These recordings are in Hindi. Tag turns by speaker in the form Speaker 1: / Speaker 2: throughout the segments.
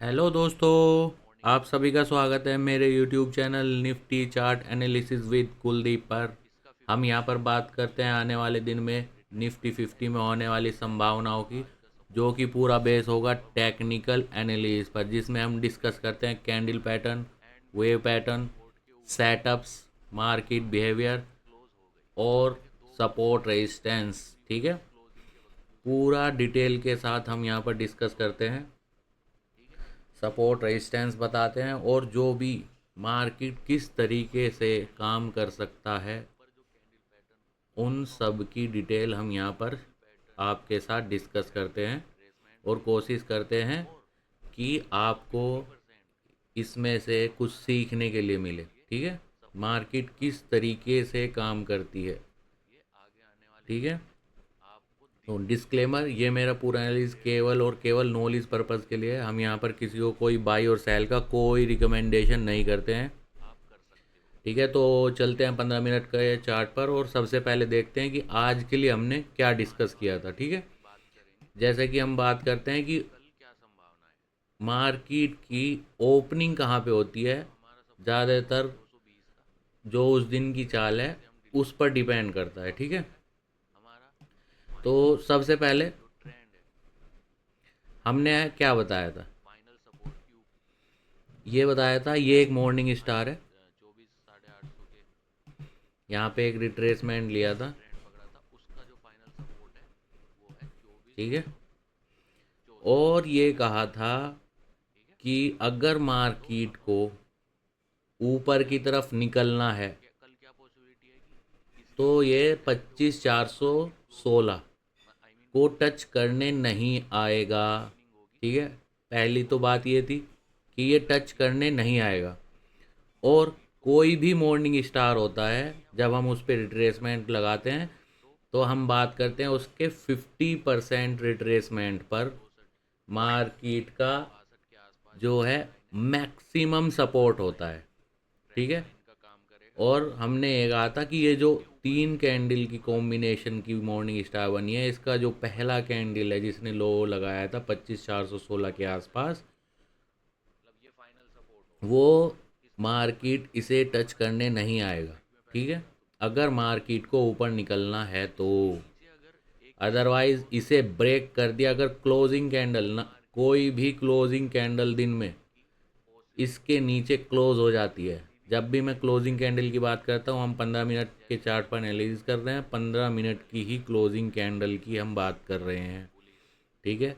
Speaker 1: हेलो दोस्तों, आप सभी का स्वागत है मेरे YouTube channel Nifty chart analysis with Kuldeep पर। हम यहां पर बात करते हैं आने वाले दिन में निफ्टी 50 में होने वाली संभावनाओं की, जो कि पूरा बेस होगा टेक्निकल एनालिसिस पर, जिसमें हम डिस्कस करते हैं candle pattern, wave pattern, setups, market behaviour और सपोर्ट रेजिस्टेंस। ठीक है, पूरा डिटेल के साथ हम यहां पर डिस्कस करते हैं, सपोर्ट रेजिस्टेंस बताते हैं और जो भी मार्केट किस तरीके से काम कर सकता है उन सब की डिटेल हम यहाँ पर आपके साथ डिस्कस करते हैं और कोशिश करते हैं कि आपको इसमें से कुछ सीखने के लिए मिले। ठीक है, मार्केट किस तरीके से काम करती है। ठीक है, तो डिस्क्लेमर, ये मेरा पूरा एनालिसिस केवल और केवल नॉलेज पर्पज़ के लिए है। हम यहाँ पर किसी को कोई बाई और सेल का कोई रिकमेंडेशन नहीं करते हैं। ठीक है, तो चलते हैं 15 मिनट के चार्ट पर और सबसे पहले देखते हैं कि आज के लिए हमने क्या डिस्कस किया था। ठीक है, जैसे कि हम बात करते हैं कि मार्केट की ओपनिंग कहाँ पे होती है, ज़्यादातर जो उस दिन की चाल है उस पर डिपेंड करता है। ठीक है, तो सबसे पहले हमने क्या बताया था, ये बताया था ये एक मॉर्निंग स्टार है, यहाँ पे एक रिट्रेसमेंट लिया था। ठीक है, और ये कहा था कि अगर मार्केट को ऊपर की तरफ निकलना है तो ये 25,416 को टच करने नहीं आएगा। ठीक है, पहली तो बात ये थी कि ये टच करने नहीं आएगा। और कोई भी मॉर्निंग स्टार होता है, जब हम उस पर रिट्रेसमेंट लगाते हैं तो हम बात करते हैं उसके 50% रिट्रेसमेंट पर मार्केट का जो है मैक्सिमम सपोर्ट होता है। ठीक है, और हमने ये कहा था कि ये जो तीन कैंडल की कॉम्बिनेशन की मॉर्निंग स्टार बनी है, इसका जो पहला कैंडल है जिसने लो लगाया था 25,416 के आसपास, वो मार्केट इसे टच करने नहीं आएगा। ठीक है, अगर मार्केट को ऊपर निकलना है तो, अदरवाइज इसे ब्रेक कर दिया, अगर क्लोजिंग कैंडल ना, कोई भी क्लोजिंग कैंडल दिन में इसके नीचे क्लोज हो जाती है। जब भी मैं क्लोजिंग कैंडल की बात करता हूँ, हम 15 मिनट के चार्ट पर एनालिसिस कर रहे हैं, 15 मिनट की ही क्लोजिंग कैंडल की हम बात कर रहे हैं। ठीक है,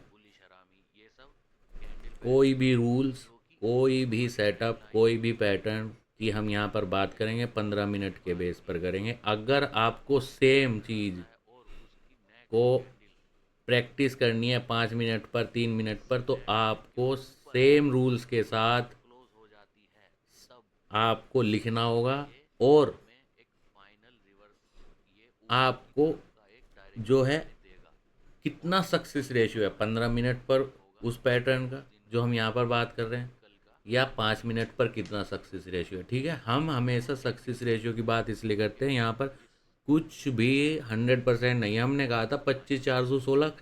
Speaker 1: कोई भी रूल्स, कोई भी सेटअप, कोई भी पैटर्न की हम यहाँ पर बात करेंगे 15 मिनट के बेस पर करेंगे। अगर आपको सेम चीज़ को प्रैक्टिस करनी है 5 मिनट पर, 3 मिनट पर, तो आपको सेम रूल्स के साथ आपको लिखना होगा और आपको जो है कितना सक्सेस रेशियो है 15 मिनट पर उस पैटर्न का जो हम यहाँ पर बात कर रहे हैं, या 5 मिनट पर कितना सक्सेस रेशियो है। ठीक है, हम हमेशा सक्सेस रेशियो की बात इसलिए करते हैं, यहाँ पर कुछ भी 100% नहीं। हमने कहा था 25,416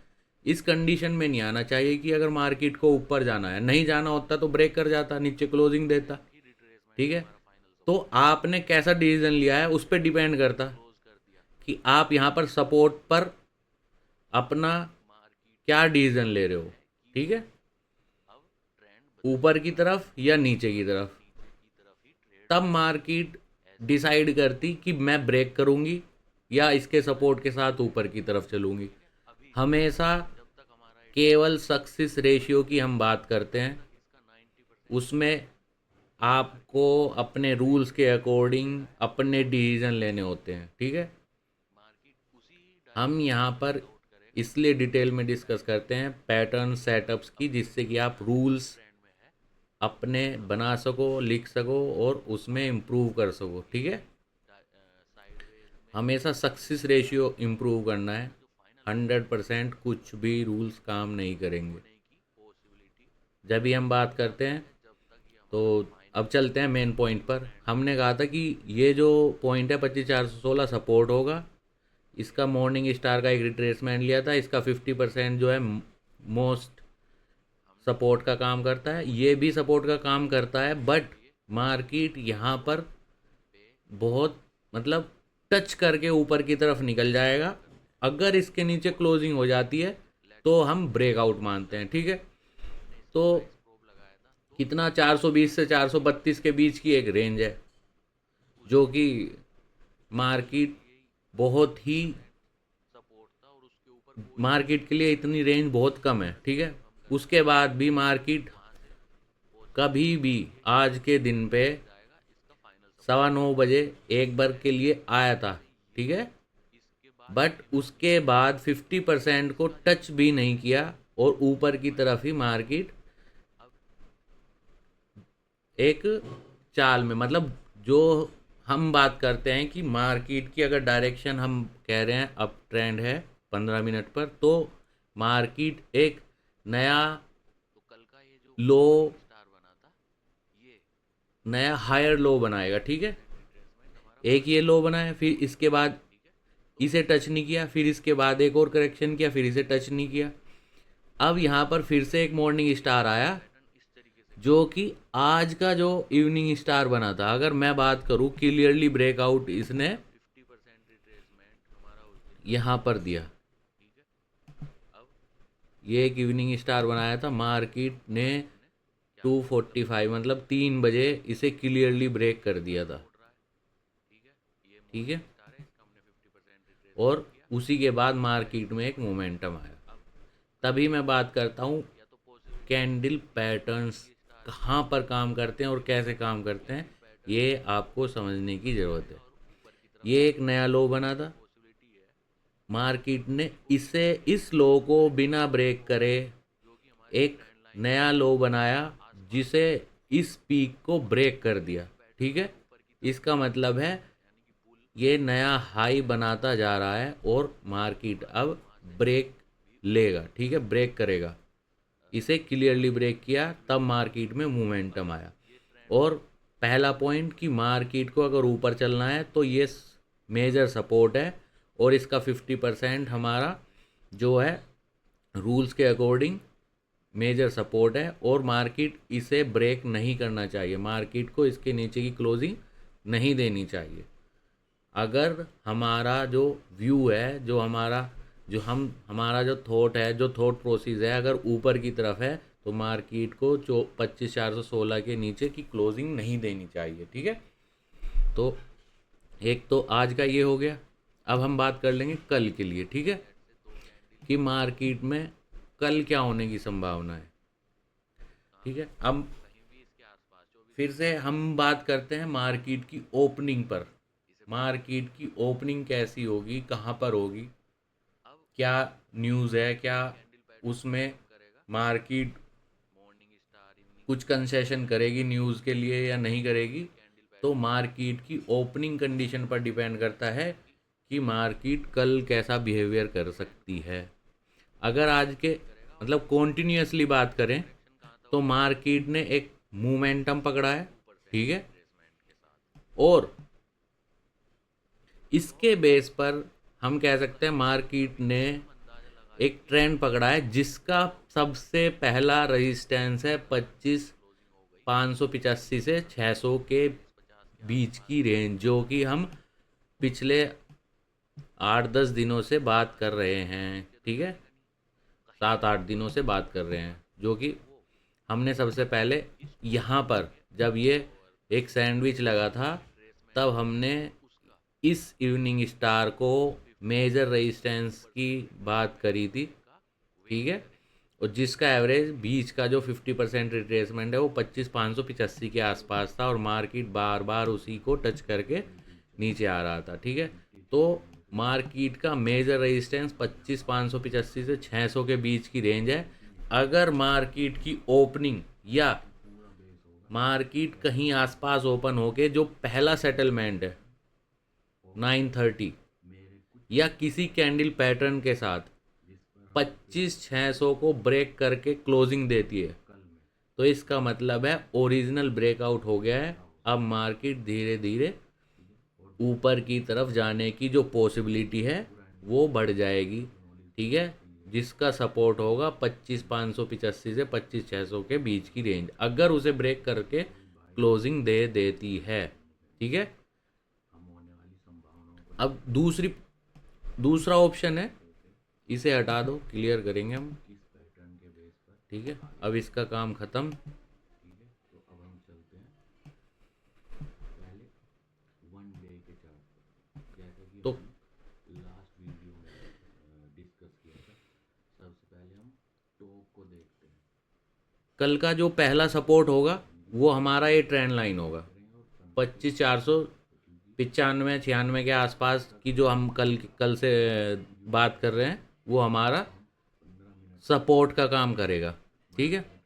Speaker 1: इस कंडीशन में नहीं आना चाहिए कि अगर मार्केट को ऊपर जाना है, नहीं जाना होता तो ब्रेक कर जाता, नीचे क्लोजिंग देता। ठीक है, तो आपने कैसा डिसीजन लिया है उस पर डिपेंड करता कि आप यहाँ पर सपोर्ट पर अपना क्या डिसीजन ले रहे हो। ठीक है, ऊपर की तरफ या नीचे की तरफ, तब मार्केट डिसाइड करती कि मैं ब्रेक करूंगी या इसके सपोर्ट के साथ ऊपर की तरफ चलूंगी। हमेशा केवल सक्सेस रेशियो की हम बात करते हैं, उसमें आपको अपने रूल्स के अकॉर्डिंग अपने डिसीजन लेने होते हैं। ठीक है, हम यहाँ पर इसलिए डिटेल में डिस्कस करते हैं पैटर्न सेटअप्स की, जिससे कि आप रूल्स अपने बना सको, लिख सको और उसमें इम्प्रूव कर सको। ठीक है, हमेशा सक्सेस रेशियो इम्प्रूव करना है। 100% कुछ भी रूल्स काम नहीं करेंगे। जब भी हम बात करते हैं तो अब चलते हैं मेन पॉइंट पर। हमने कहा था कि ये जो पॉइंट है 25,416 सपोर्ट होगा, इसका मॉर्निंग स्टार का एक रिट्रेसमेंट लिया था, इसका 50% जो है मोस्ट सपोर्ट का काम करता है, ये भी सपोर्ट का काम करता है, बट मार्केट यहाँ पर बहुत मतलब टच करके ऊपर की तरफ निकल जाएगा। अगर इसके नीचे क्लोजिंग हो जाती है तो हम ब्रेकआउट मानते हैं, ठीक है। तो कितना 420 से 432 के बीच की एक रेंज है, जो कि मार्केट बहुत ही मार्केट के लिए इतनी रेंज बहुत कम है, ठीक है। उसके बाद भी मार्केट कभी भी आज के दिन पे 9:15 बजे एक बार के लिए आया था, ठीक है, बट उसके बाद 50% को टच भी नहीं किया और ऊपर की तरफ ही मार्केट एक चाल में, मतलब जो हम बात करते हैं कि मार्केट की अगर डायरेक्शन हम कह रहे हैं अप ट्रेंड है 15 मिनट पर, तो मार्केट एक नया लो, नया हायर लो बनाएगा, ठीक है। एक ये लो बनाया, फिर इसके बाद इसे टच नहीं किया, फिर इसके बाद एक और करेक्शन किया, फिर इसे टच नहीं किया। अब यहाँ पर फिर से एक मॉर्निंग स्टार आया, जो कि आज का जो इवनिंग स्टार बना था। अगर मैं बात करूँ, क्लियरली ब्रेकआउट इसने यहाँ पर दिया। ये एक इवनिंग स्टार बनाया था, मार्केट ने 2:45 मतलब 3 बजे इसे क्लियरली ब्रेक कर दिया था, ठीक है। और उसी के बाद मार्केट में एक मोमेंटम आया। तभी मैं बात करता हूँ कैंडल पैटर्न्स कहाँ पर काम करते हैं और कैसे काम करते हैं, ये आपको समझने की ज़रूरत है। ये एक नया लो बना था, मार्केट ने इसे इस लो को बिना ब्रेक करे एक नया लो बनाया, जिसे इस पीक को ब्रेक कर दिया, ठीक है। इसका मतलब है ये नया हाई बनाता जा रहा है और मार्केट अब ब्रेक लेगा, ठीक है, ब्रेक करेगा। इसे क्लियरली ब्रेक किया, तब मार्केट में मोमेंटम आया। और पहला पॉइंट कि मार्केट को अगर ऊपर चलना है तो ये मेजर सपोर्ट है, और इसका 50% हमारा जो है रूल्स के अकॉर्डिंग मेजर सपोर्ट है, और मार्केट इसे ब्रेक नहीं करना चाहिए, मार्केट को इसके नीचे की क्लोजिंग नहीं देनी चाहिए। अगर हमारा जो व्यू है, जो हमारा जो थॉट है, जो थॉट प्रोसेस है, अगर ऊपर की तरफ है तो मार्केट को 25,416 के नीचे की क्लोजिंग नहीं देनी चाहिए, ठीक है। तो एक तो आज का ये हो गया। अब हम बात कर लेंगे कल के लिए, ठीक है, कि मार्केट में कल क्या होने की संभावना है, ठीक है। अब फिर से हम बात करते हैं मार्केट की ओपनिंग पर। मार्केट की ओपनिंग कैसी होगी, कहाँ पर होगी, क्या न्यूज़ है, क्या उसमें मार्केट कुछ कंसेशन करेगी न्यूज़ के लिए या नहीं करेगी, तो मार्केट की ओपनिंग कंडीशन पर डिपेंड करता है कि मार्केट कल कैसा बिहेवियर कर सकती है। अगर आज के मतलब कॉन्टिन्यूसली बात करें तो मार्केट ने एक मोमेंटम पकड़ा है, ठीक है, और इसके बेस पर हम कह सकते हैं मार्केट ने एक ट्रेंड पकड़ा है, जिसका सबसे पहला रेजिस्टेंस है 25,585 से 600 के बीच की रेंज, जो कि हम पिछले 8-10 दिनों से बात कर रहे हैं, ठीक है, 7-8 दिनों से बात कर रहे हैं, जो कि हमने सबसे पहले यहाँ पर जब ये एक सैंडविच लगा था, तब हमने इस इवनिंग स्टार को मेजर रेजिस्टेंस की बात करी थी, ठीक है, और जिसका एवरेज बीच का जो 50% रिट्रेसमेंट है वो 25,585 के आसपास था, और मार्केट बार बार उसी को टच करके नीचे आ रहा था, ठीक है। तो मार्केट का मेजर रेजिस्टेंस 25,585 से 600 के बीच की रेंज है। अगर मार्केट की ओपनिंग या मार्केट कहीं आसपास ओपन होके जो पहला सेटलमेंट है 930 या किसी कैंडल पैटर्न के साथ 25,600 को ब्रेक करके क्लोजिंग देती है, तो इसका मतलब है ओरिजिनल ब्रेकआउट हो गया है। अब मार्केट धीरे धीरे ऊपर की तरफ जाने की जो पॉसिबिलिटी है वो बढ़ जाएगी, ठीक है। जिसका सपोर्ट होगा 25,585 से 25,600 के बीच की रेंज, अगर उसे ब्रेक करके क्लोजिंग दे देती है। ठीक है। अब दूसरा ऑप्शन है, इसे हटा दो, क्लियर करेंगे हम। ठीक है, अब इसका काम ख़त्म। तो कल का जो पहला सपोर्ट होगा वो हमारा ये ट्रेंड लाइन होगा, 25,495 के आसपास की, जो हम कल से बात कर रहे हैं, वो हमारा सपोर्ट का काम करेगा। ठीक है।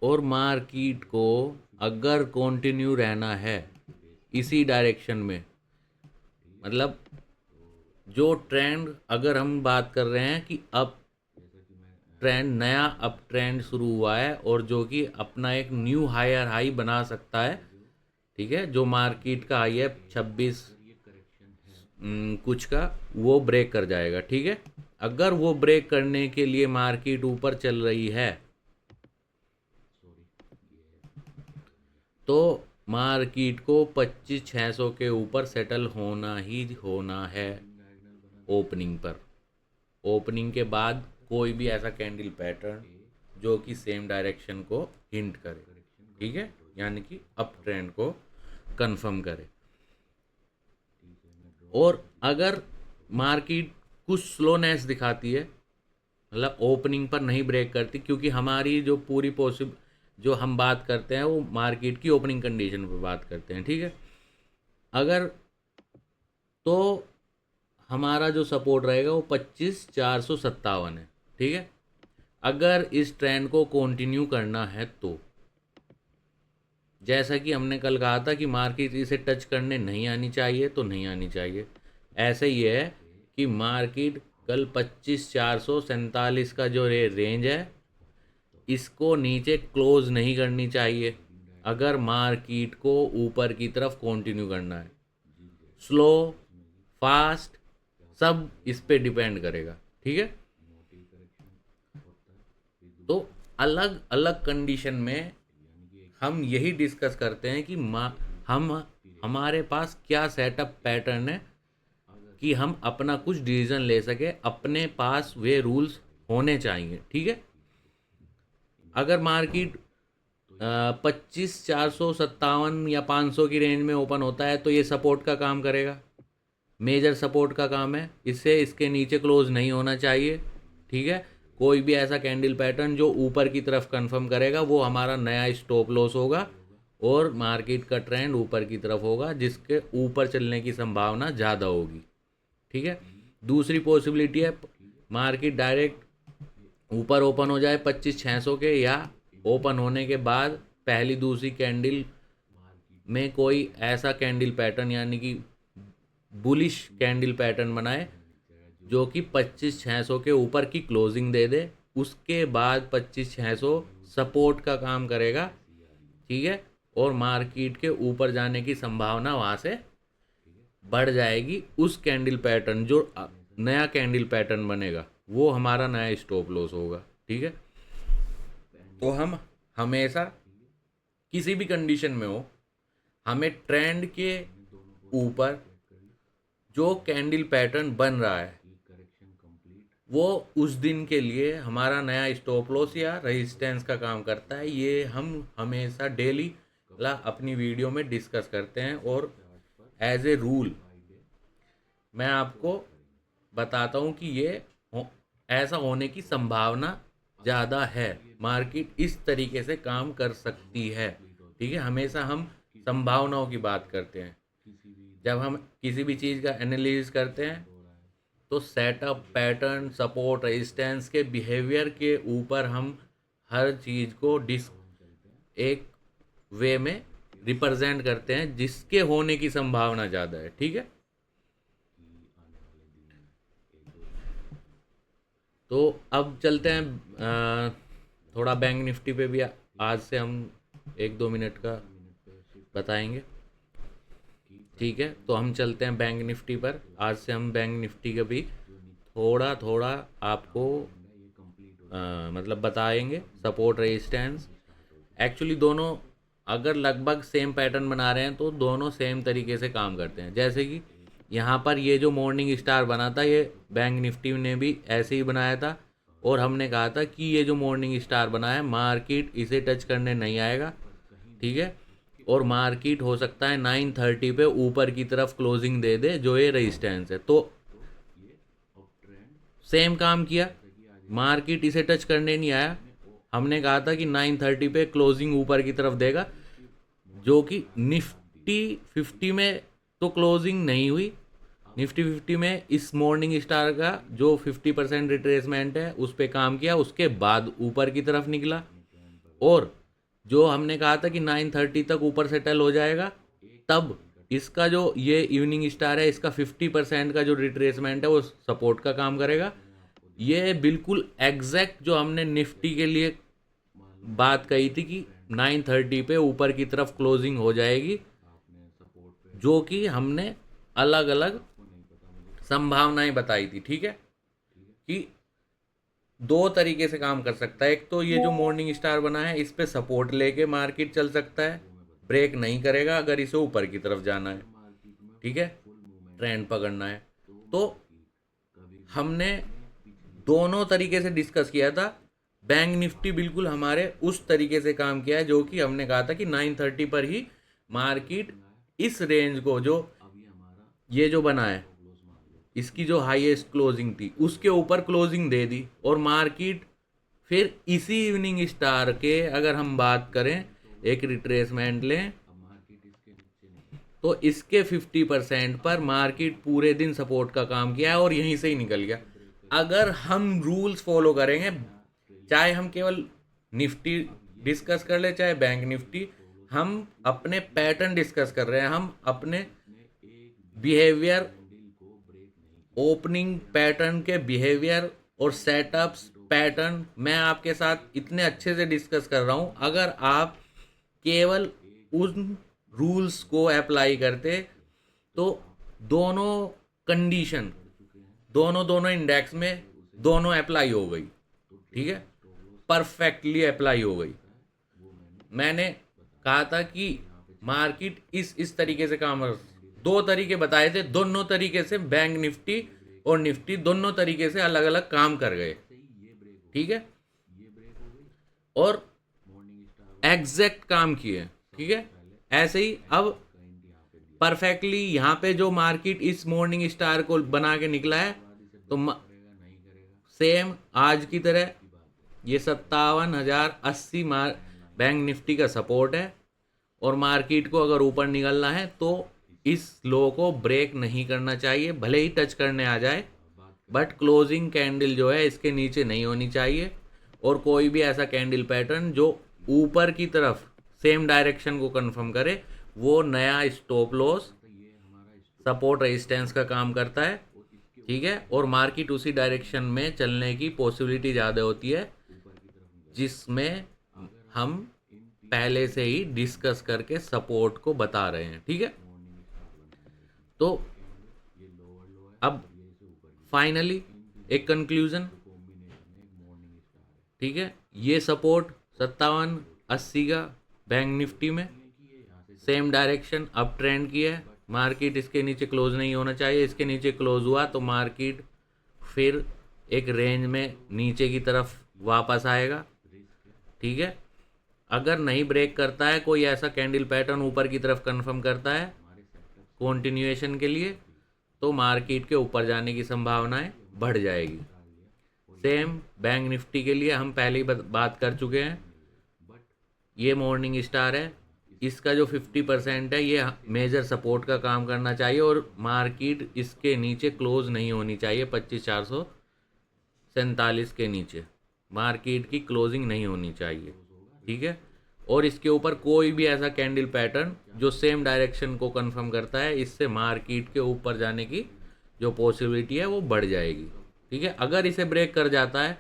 Speaker 1: और मार्केट को अगर कंटिन्यू रहना है इसी डायरेक्शन में, मतलब जो ट्रेंड, अगर हम बात कर रहे हैं कि अब ट्रेंड, नया अप ट्रेंड शुरू हुआ है और जो कि अपना एक न्यू हायर हाई बना सकता है। ठीक है, जो मार्केट का हाई है 26 कुछ का, वो ब्रेक कर जाएगा। ठीक है, अगर वो ब्रेक करने के लिए मार्केट ऊपर चल रही है तो मार्केट को 25,600 के ऊपर सेटल होना ही होना है ओपनिंग पर। ओपनिंग के बाद कोई भी ऐसा कैंडल पैटर्न जो कि सेम डायरेक्शन को हिंट करे, ठीक है, यानी कि अप ट्रेंड को कंफर्म करे। और अगर मार्केट कुछ स्लोनेस दिखाती है, मतलब ओपनिंग पर नहीं ब्रेक करती, क्योंकि हमारी जो पूरी जो हम बात करते हैं वो मार्केट की ओपनिंग कंडीशन पर बात करते हैं। ठीक है, अगर तो हमारा जो सपोर्ट रहेगा वो 25,457 है। ठीक है, अगर इस ट्रेंड को कंटिन्यू करना है तो जैसा कि हमने कल कहा था कि मार्केट इसे टच करने नहीं आनी चाहिए, तो नहीं आनी चाहिए। ऐसे ही है कि मार्केट कल 25,447 का जो रेंज है, इसको नीचे क्लोज नहीं करनी चाहिए अगर मार्केट को ऊपर की तरफ कंटिन्यू करना है। स्लो, फास्ट, सब इस पे डिपेंड करेगा। ठीक है, तो अलग अलग कंडीशन में हम यही डिस्कस करते हैं कि हम हमारे पास क्या सेटअप पैटर्न है कि हम अपना कुछ डिसीजन ले सके, अपने पास वे रूल्स होने चाहिए। ठीक है, अगर मार्केट 25,457 या 500 की रेंज में ओपन होता है तो ये सपोर्ट का काम करेगा, मेजर सपोर्ट का काम है, इससे इसके नीचे क्लोज नहीं होना चाहिए। ठीक है, कोई भी ऐसा कैंडल पैटर्न जो ऊपर की तरफ कंफर्म करेगा वो हमारा नया स्टॉप लॉस होगा और मार्केट का ट्रेंड ऊपर की तरफ होगा, जिसके ऊपर चलने की संभावना ज़्यादा होगी। ठीक है, दूसरी पॉसिबिलिटी है मार्केट डायरेक्ट ऊपर ओपन हो जाए 25,600 के, या ओपन होने के बाद पहली दूसरी कैंडल में कोई ऐसा कैंडल पैटर्न, यानी कि बुलिश कैंडल पैटर्न बनाए जो कि 25,600 के ऊपर की क्लोजिंग दे दे। उसके बाद 25,600 सपोर्ट का काम करेगा। ठीक है, और मार्केट के ऊपर जाने की संभावना वहाँ से बढ़ जाएगी। उस कैंडल पैटर्न, जो नया कैंडल पैटर्न बनेगा, वो हमारा नया स्टॉप लॉस होगा। ठीक है, तो हम हमेशा किसी भी कंडीशन में हो, हमें ट्रेंड के ऊपर जो कैंडल पैटर्न बन रहा है वो उस दिन के लिए हमारा नया स्टॉप लॉस या रेजिस्टेंस का काम करता है। ये हम हमेशा डेली अपनी वीडियो में डिस्कस करते हैं, और एज ए रूल मैं आपको बताता हूँ कि ऐसा होने की संभावना ज़्यादा है, मार्केट इस तरीके से काम कर सकती है। ठीक है, हमेशा हम संभावनाओं की बात करते हैं। जब हम किसी भी चीज़ का एनालिसिस करते हैं तो सेटअप पैटर्न, सपोर्ट, रेजिस्टेंस के बिहेवियर के ऊपर हम हर चीज़ को एक वे में रिप्रेजेंट करते हैं जिसके होने की संभावना ज़्यादा है। ठीक है, तो अब चलते हैं थोड़ा बैंक निफ्टी पे भी आज से हम 1-2 मिनट का बताएंगे। ठीक है, तो हम चलते हैं बैंक निफ्टी पर। आज से हम बैंक निफ्टी का भी थोड़ा थोड़ा आपको मतलब बताएंगे, सपोर्ट रेजिस्टेंस। एक्चुअली दोनों अगर लगभग सेम पैटर्न बना रहे हैं तो दोनों सेम तरीके से काम करते हैं। जैसे कि यहाँ पर ये जो मॉर्निंग स्टार बना था, ये बैंक निफ्टी ने भी ऐसे ही बनाया था, और हमने कहा था कि ये जो मॉर्निंग स्टार बना है मार्केट इसे टच करने नहीं आएगा। ठीक है, और मार्केट हो सकता है 9:30 पे ऊपर की तरफ क्लोजिंग दे दे, जो ये रेजिस्टेंस है। तो सेम काम किया, मार्केट इसे टच करने नहीं आया। हमने कहा था कि 9:30 पे क्लोजिंग ऊपर की तरफ देगा, जो कि निफ्टी 50 में तो क्लोजिंग नहीं हुई। निफ्टी 50 में इस मॉर्निंग स्टार का जो 50% रिट्रेसमेंट है उस पर काम किया, उसके बाद ऊपर की तरफ निकला। और जो हमने कहा था कि 9:30 तक ऊपर सेटल हो जाएगा, तब इसका जो ये इवनिंग स्टार है, इसका 50% का जो रिट्रेसमेंट है वो सपोर्ट का काम करेगा। ये बिल्कुल एग्जैक्ट जो हमने निफ्टी के लिए बात कही थी कि 9:30 पे ऊपर की तरफ क्लोजिंग हो जाएगी, जो कि हमने अलग अलग संभावनाएं बताई थी। ठीक है, कि दो तरीके से काम कर सकता है। एक तो ये जो मॉर्निंग स्टार बना है इस पे सपोर्ट लेके मार्केट चल सकता है, ब्रेक नहीं करेगा अगर इसे ऊपर की तरफ जाना है। ठीक है, ट्रेंड पकड़ना है। तो हमने दोनों तरीके से डिस्कस किया था। बैंक निफ्टी बिल्कुल हमारे उस तरीके से काम किया है जो कि हमने कहा था कि 9:30 पर ही मार्केट इस रेंज को, जो ये जो बना है इसकी जो हाईएस्ट क्लोजिंग थी उसके ऊपर क्लोजिंग दे दी, और मार्केट फिर इसी इवनिंग स्टार के अगर हम बात करें, एक रिट्रेसमेंट लें, तो इसके 50% पर मार्केट पूरे दिन सपोर्ट का काम किया है और यहीं से ही निकल गया। अगर हम रूल्स फॉलो करेंगे, चाहे हम केवल निफ्टी डिस्कस कर ले चाहे बैंक निफ्टी, हम अपने पैटर्न डिस्कस कर रहे हैं, हम अपने बिहेवियर, ओपनिंग पैटर्न के बिहेवियर और सेटअप्स पैटर्न मैं आपके साथ इतने अच्छे से डिस्कस कर रहा हूँ। अगर आप केवल उन रूल्स को अप्लाई करते तो दोनों कंडीशन, दोनों दोनों इंडेक्स में दोनों अप्लाई हो गई। ठीक है, परफेक्टली अप्लाई हो गई। मैंने कहा था कि मार्केट इस तरीके से काम, दो तरीके बताए थे, दोनों तरीके से बैंक निफ्टी और निफ्टी दोनों तरीके से अलग अलग काम कर गए। ठीक है, और एग्जैक्ट काम किए। ठीक है, ऐसे ही अब परफेक्टली यहाँ पे जो मार्केट इस मॉर्निंग स्टार को बना के निकला है, तो सेम आज की तरह ये 57,080 बैंक निफ्टी का सपोर्ट है, और मार्केट को अगर ऊपर निकलना है तो इस लो को ब्रेक नहीं करना चाहिए, भले ही टच करने आ जाए, बट क्लोजिंग कैंडल जो है इसके नीचे नहीं होनी चाहिए। और कोई भी ऐसा कैंडल पैटर्न जो ऊपर की तरफ सेम डायरेक्शन को कंफर्म करे, वो नया स्टॉप लॉस सपोर्ट रेजिस्टेंस का काम करता है। ठीक है, और मार्केट उसी डायरेक्शन में चलने की पॉसिबिलिटी ज़्यादा होती है, जिसमें हम पहले से ही डिस्कस करके सपोर्ट को बता रहे हैं। ठीक है, तो अब फाइनली एक कंक्लूजन। ठीक है, ये सपोर्ट 5780 का बैंक निफ्टी में सेम डायरेक्शन अप ट्रेंड की है, मार्केट इसके नीचे क्लोज नहीं होना चाहिए। इसके नीचे क्लोज हुआ तो मार्केट फिर एक रेंज में नीचे की तरफ वापस आएगा। ठीक है, अगर नहीं ब्रेक करता है, कोई ऐसा कैंडल पैटर्न ऊपर की तरफ कंफर्म करता है कंटिन्यूएशन के लिए, तो मार्केट के ऊपर जाने की संभावनाएं बढ़ जाएगी। सेम बैंक निफ्टी के लिए हम पहले ही बात कर चुके हैं। ये मॉर्निंग स्टार है, इसका जो 50% है ये मेजर सपोर्ट का काम करना चाहिए, और मार्केट इसके नीचे क्लोज नहीं होनी चाहिए। 25,447 के नीचे मार्केट की क्लोजिंग नहीं होनी चाहिए। ठीक है, और इसके ऊपर कोई भी ऐसा कैंडल पैटर्न जो सेम डायरेक्शन को कंफर्म करता है, इससे मार्केट के ऊपर जाने की जो पॉसिबिलिटी है वो बढ़ जाएगी। ठीक है, अगर इसे ब्रेक कर जाता है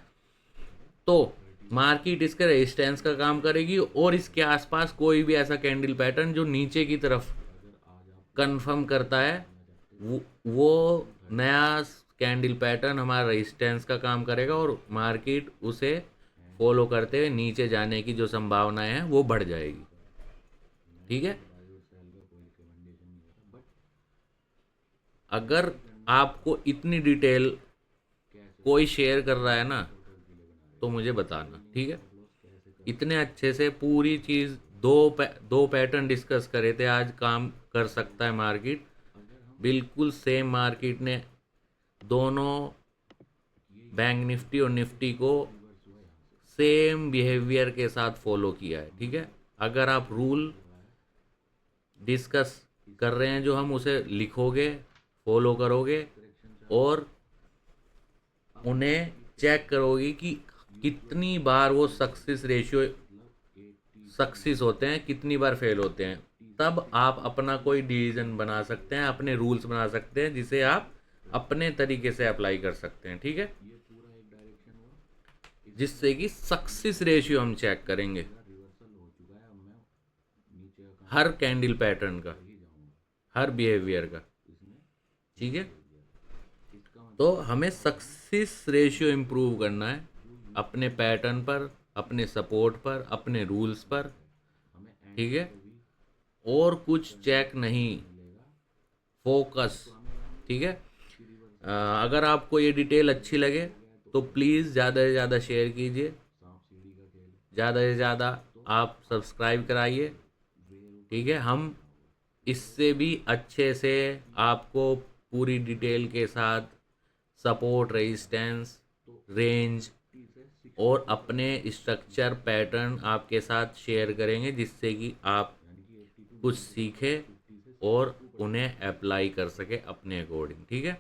Speaker 1: तो मार्केट इसके रेजिस्टेंस का काम करेगी, और इसके आसपास कोई भी ऐसा कैंडल पैटर्न जो नीचे की तरफ कंफर्म करता है, वो नया कैंडल पैटर्न हमारा रेजिस्टेंस का काम करेगा और मार्केट उसे फॉलो करते हुए नीचे जाने की जो संभावनाएं हैं वो बढ़ जाएगी। ठीक है, अगर आपको इतनी डिटेल कोई शेयर कर रहा है ना तो मुझे बताना, ठीक है। इतने अच्छे से पूरी चीज़ दो पैटर्न डिस्कस करे थे, आज काम कर सकता है मार्केट। बिल्कुल सेम मार्केट ने दोनों बैंक निफ्टी और निफ्टी को सेम बिहेवियर के साथ फॉलो किया है, ठीक है। अगर आप रूल डिस्कस कर रहे हैं जो हम उसे लिखोगे, फॉलो करोगे और उन्हें चेक करोगे कि कितनी बार वो सक्सेस होते हैं, कितनी बार फेल होते हैं, तब आप अपना कोई डिसीजन बना सकते हैं, अपने रूल्स बना सकते हैं जिसे आप अपने तरीके से अप्लाई कर सकते हैं, ठीक है। जिससे कि सक्सेस रेशियो हम चेक करेंगे हर कैंडल पैटर्न का, हर बिहेवियर का, ठीक है। तो हमें सक्सेस रेशियो इम्प्रूव करना है अपने पैटर्न पर, अपने सपोर्ट पर, अपने रूल्स पर, ठीक है। और कुछ चेक नहीं, फोकस, ठीक है। अगर आपको ये डिटेल अच्छी लगे तो प्लीज़ ज़्यादा से ज़्यादा शेयर कीजिए, ज़्यादा से ज़्यादा आप सब्सक्राइब कराइए, ठीक है। हम इससे भी अच्छे से आपको पूरी डिटेल के साथ सपोर्ट, रेजिस्टेंस, रेंज और अपने स्ट्रक्चर पैटर्न आपके साथ शेयर करेंगे जिससे कि आप कुछ सीखें और उन्हें अप्लाई कर सके अपने अकॉर्डिंग, ठीक है।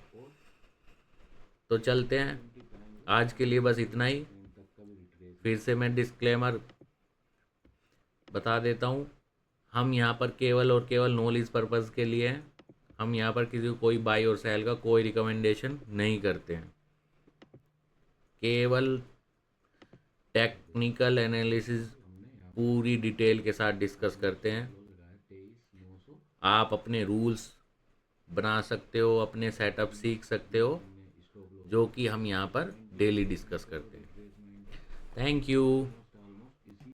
Speaker 1: तो चलते हैं, आज के लिए बस इतना ही। फिर से मैं डिस्क्लेमर बता देता हूँ, हम यहाँ पर केवल और केवल नॉलेज पर्पज़ के लिए हैं। हम यहाँ पर किसी को कोई बाई और सेल का कोई रिकमेंडेशन नहीं करते हैं, केवल टेक्निकल एनालिसिस पूरी डिटेल के साथ डिस्कस करते हैं। आप अपने रूल्स बना सकते हो, अपने सेटअप सीख सकते हो, जो कि हम यहाँ पर डेली डिस्कस करते हैं। Thank you.